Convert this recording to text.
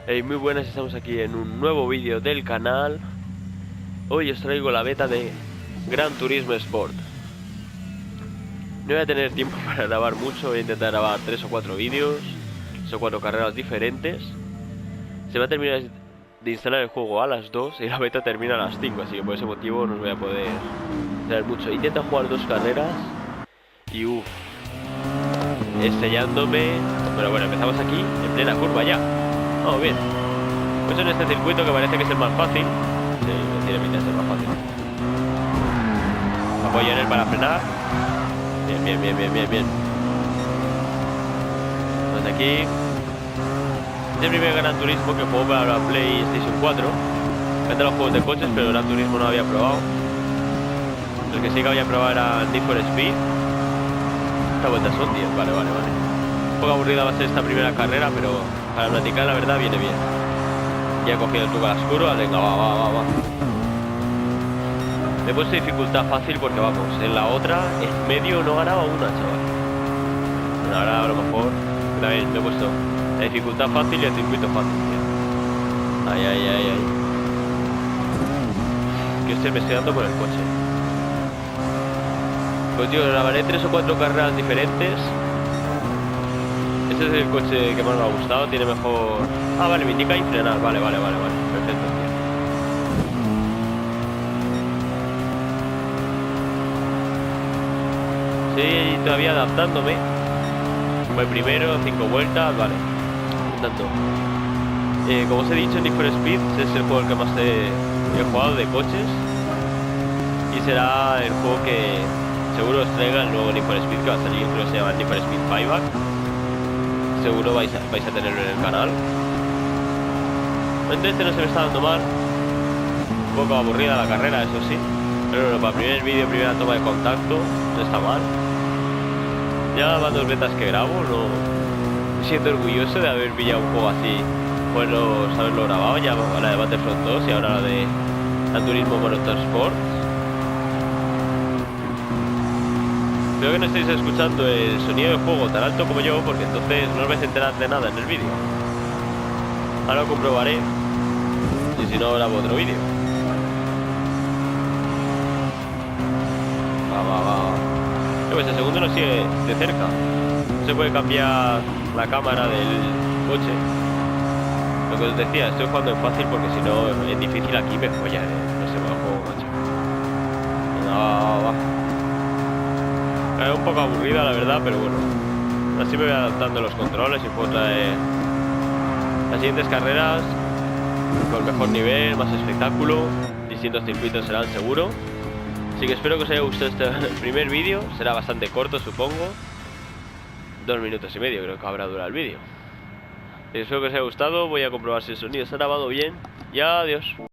Hey, muy buenas, estamos aquí en un nuevo vídeo del canal. Hoy os traigo la beta de Gran Turismo Sport. No voy a tener tiempo para grabar mucho, voy a intentar grabar 3 o 4 vídeos, 3 o 4 carreras diferentes. Se va a terminar de instalar el juego a las 2 y la beta termina a las 5, así que por ese motivo no os voy a poder traer mucho. Intento jugar 2 carreras y estrellándome. Pero bueno, empezamos aquí en plena curva ya. Vamos bien. Pues en este circuito que parece que es el más fácil. Sí, tiene pinta de ser más fácil. Apoyo en él para frenar. Bien. Pues aquí es el primer Gran Turismo que juego para la PlayStation 4. Me encantan los juegos de coches, pero Gran Turismo no había probado. El que sí que había probado era Need for Speed. Esta vuelta son 10, vale. Un poco aburrida va a ser esta primera carrera, pero para platicar la verdad viene bien. Ya he cogido el truco a las curvas, venga, va. Le he puesto dificultad fácil porque vamos, en la otra, en medio no ganaba una, chaval. Bueno, ahora a lo mejor, también me he puesto la dificultad fácil y el circuito fácil. Ay. Que me estoy dando con el coche. Pues yo grabaré 3 o 4 carreras diferentes. Este es el coche que más me ha gustado, tiene mejor... Ah, vale, me indica ahí frenar, vale, perfecto, tío. Sí, todavía adaptándome. Fue primero, 5 vueltas, vale. Tanto. Como os he dicho, Need for Speed es el juego el que más he jugado de coches. Y será el juego que seguro os traiga el nuevo Need for Speed que va a salir, creo que se llama Need for Speed Payback. Seguro vais a tenerlo en el canal. Este no se me está dando mal. Un poco aburrida la carrera, eso sí. Pero bueno, para el primer vídeo, primera toma de contacto, no está mal. Ya van 2 betas que grabo, no me siento orgulloso de haber pillado un juego así. Bueno, haberlo grabado, ya la de Battlefront 2 y ahora la de Gran Turismo Motorsport. Creo que no estáis escuchando el sonido del juego tan alto como yo, porque entonces no os vais a enterar de nada en el vídeo. Ahora lo comprobaré. Y si no, grabo otro vídeo. Va. Pues el segundo nos sigue de cerca. No se puede cambiar la cámara del coche. Lo que os decía, estoy jugando en fácil porque si no es difícil aquí me follan, no se me va el juego, macho. Va. Es un poco aburrida la verdad, pero bueno, así me voy adaptando los controles y puedo traer las siguientes carreras con mejor nivel, más espectáculo, distintos circuitos serán seguro. Así que espero que os haya gustado este primer vídeo, será bastante corto supongo, 2 minutos y medio creo que habrá durado el vídeo. Espero que os haya gustado, voy a comprobar si el sonido está grabado bien y adiós.